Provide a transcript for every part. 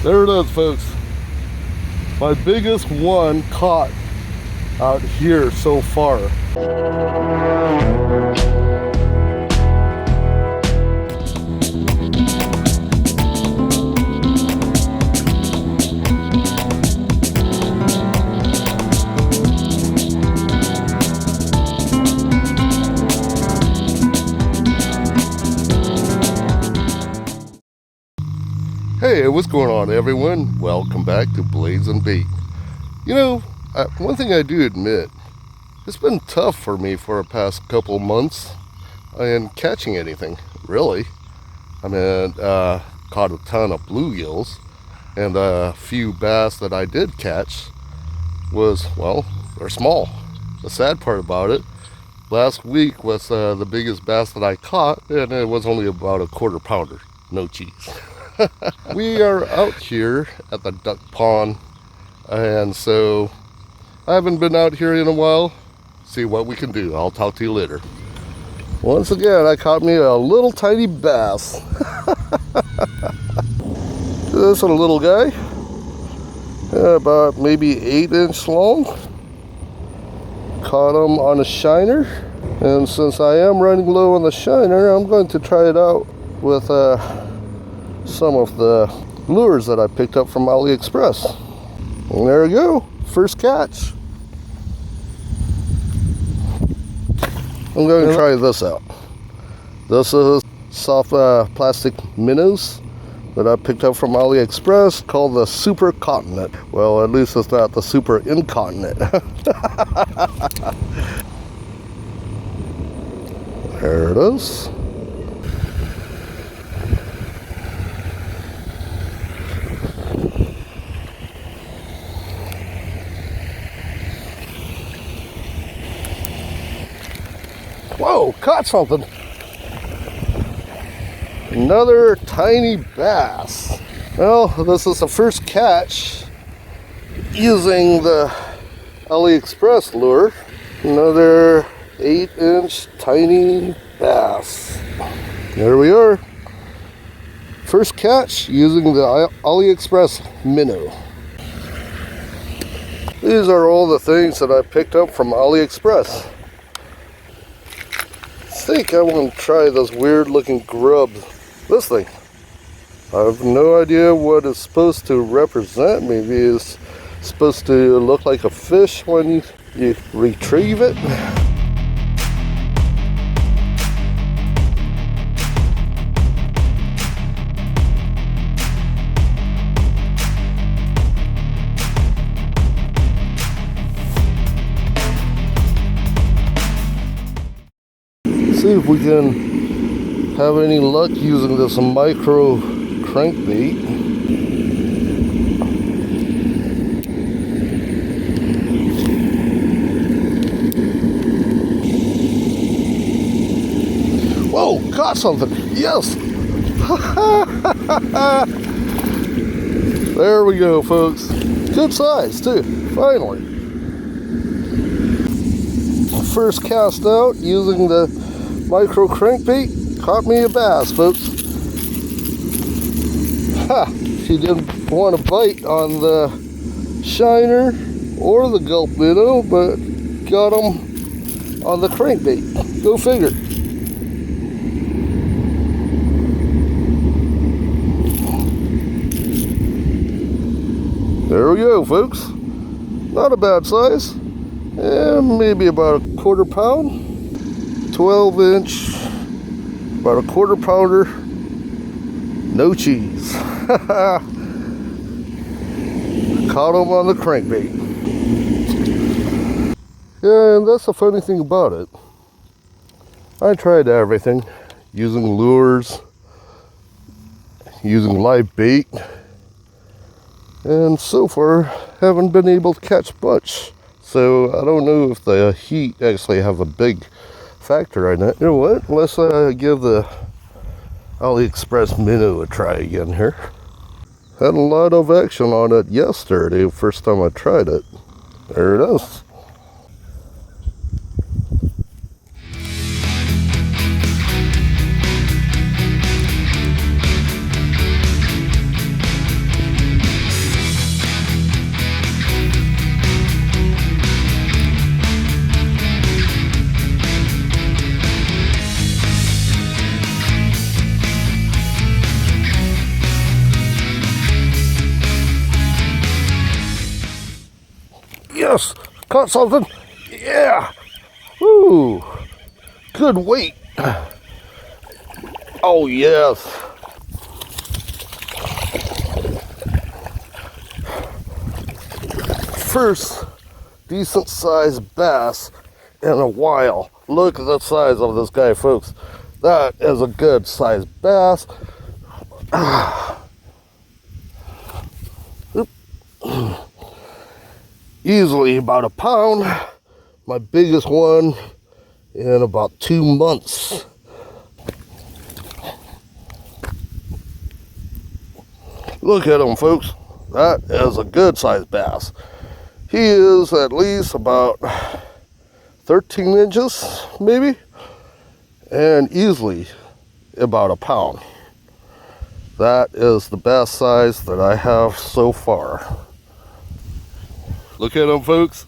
There it is, folks. My biggest one caught out here so far. Hey, what's going on, everyone? Welcome back to Blades and Bait. You know, one thing I do admit, it's been tough for me for the past couple months in catching anything, really. I mean, caught a ton of bluegills, and a few bass that I did catch was, well, they're small. The sad part about it, last week was the biggest bass that I caught, and it was only about a quarter pounder, no cheese. We are out here at the duck pond, and so I haven't been out here in a while. See what we can do. I'll talk to you later. Once again, I caught me a little tiny bass. This is a little guy, about maybe 8-inch long. Caught him on a shiner, and since I am running low on the shiner, I'm going to try it out with some of the lures that I picked up from Aliexpress. And there we go, first catch. I'm going to try this out. This is soft plastic minnows that I picked up from Aliexpress, called the Super Continent. Well, at least it's not the Super Incontinent. There it is. Whoa, caught something. Another tiny bass. Well, this is the first catch using the Aliexpress lure. Another 8-inch tiny bass. There we are. First catch using the Aliexpress minnow. These are all the things that I picked up from Aliexpress. I think I want to try this weird looking grub. This thing. I have no idea what it's supposed to represent. Maybe it's supposed to look like a fish when you retrieve it. See if we can have any luck using this micro crankbait. Whoa, caught something. Yes. There we go, folks. Good size too, finally. First cast out using the micro crankbait, caught me a bass, folks. Ha! She didn't want to bite on the shiner or the gulp minnow, but got them on the crankbait. Go figure. There we go, folks. Not a bad size. Maybe about a quarter pound. 12-inch, about a quarter pounder, no cheese. Caught him on the crankbait. Yeah, and that's the funny thing about it. I tried everything, using lures, using live bait, and so far haven't been able to catch much. So I don't know if the heat actually have a big factor in it. You know what? Let's give the Aliexpress minnow a try again here. Had a lot of action on it yesterday, first time I tried it. There it is. Yes, caught something. Yeah. Woo. Good weight. Oh, yes. First decent sized bass in a while. Look at the size of this guy, folks. That is a good sized bass. Easily about a pound. My biggest one in about 2 months. Look at him, folks. That is a good sized bass. He is at least about 13 inches, maybe, and easily about a pound. That is the best size that I have so far. Look at him, folks.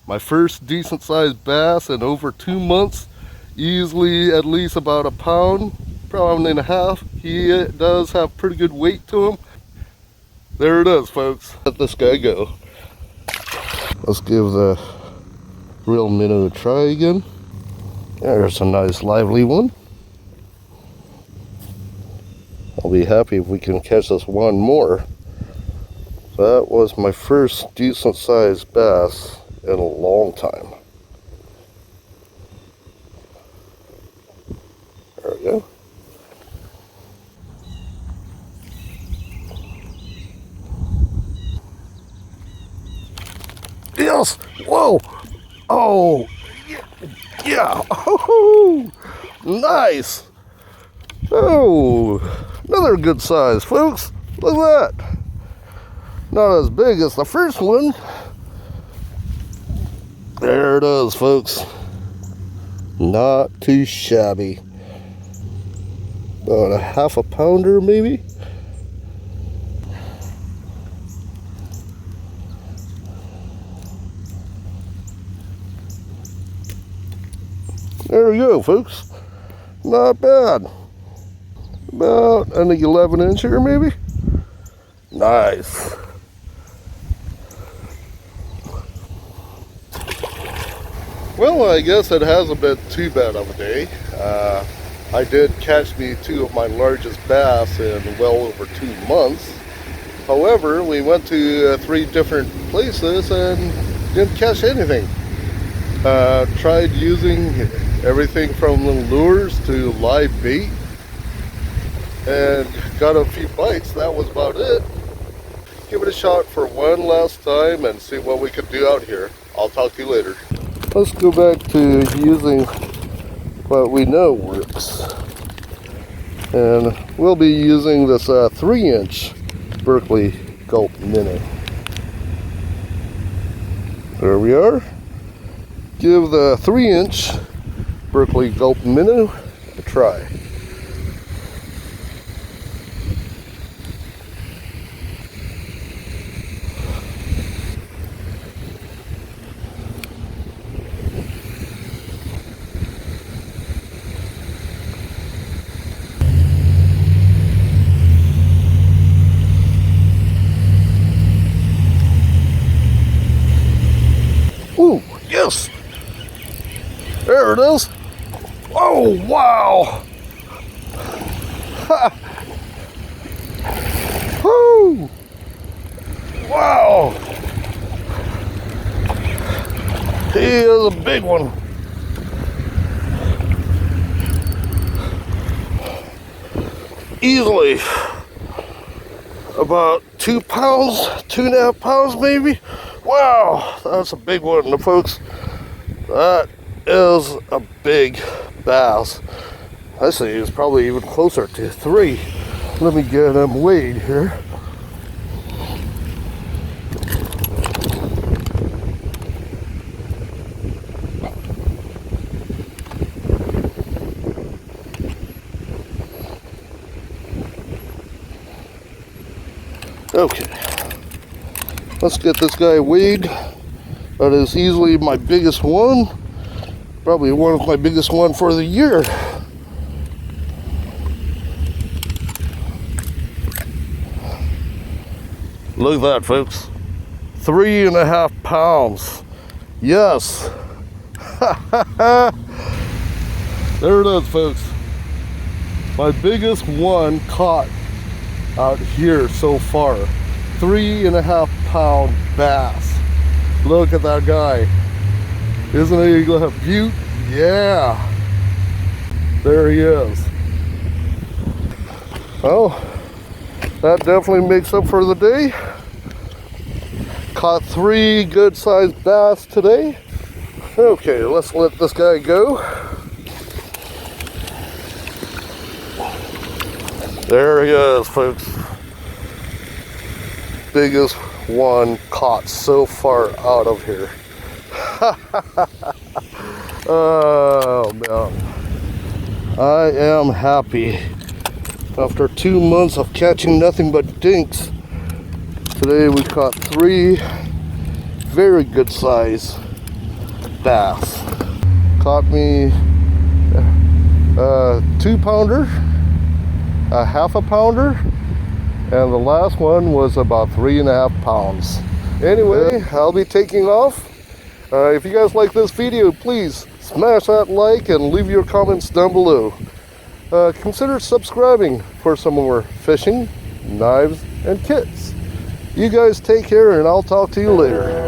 My first decent sized bass in over 2 months, easily at least about a pound, pound and a half. He does have pretty good weight to him. There it is, folks. Let this guy go. Let's give the real minnow a try again. There's a nice lively one. I'll be happy if we can catch this one more. That was my first decent sized bass in a long time. There we go. Yes! Whoa! Oh! Yeah! Oh! Nice! Oh! Another good size, folks. Look at that. Not as big as the first one. There it is, folks. Not too shabby. About a half a pounder, maybe. There we go, folks. Not bad. About an 11 incher, maybe. Nice. Well, I guess it hasn't been too bad of a day. I did catch me 2 of my largest bass in well over 2 months. However, we went to 3 different places and didn't catch anything. Tried using everything from the lures to live bait and got a few bites. That was about it. Give it a shot for one last time and see what we could do out here. I'll talk to you later. Let's go back to using what we know works. And we'll be using this 3-inch Berkley Gulp Minnow. There we are. Give the 3-inch Berkley Gulp Minnow a try. Ooh, yes! There it is! Oh, wow! Ha! Woo! Wow! He is a big one. Easily about 2 pounds, 2.5 pounds maybe. Wow, that's a big one, folks. That is a big bass. I say it's probably even closer to 3. Let me get him weighed here. Okay, let's get this guy weighed. That is easily my biggest one. Probably one of my biggest one for the year. Look at that, folks. 3.5 pounds. Yes. There it is, folks. My biggest one caught out here so far. 3.5 pound bass. Look at that guy. Isn't he a beaut? Yeah. There he is. Well, that definitely makes up for the day. Caught 3 good sized bass today. Okay, let's let this guy go. There he is, folks. Biggest one caught so far out of here. Oh man, I am happy. After 2 months of catching nothing but dinks, today we caught 3 very good size bass. Caught me a 2-pounder, a 1/2 pounder, and the last one was about 3.5 pounds. Anyway, I'll be taking off. If you guys like this video, please smash that like and leave your comments down below. Consider subscribing for some more fishing, knives, and kits. You guys take care, and I'll talk to you later.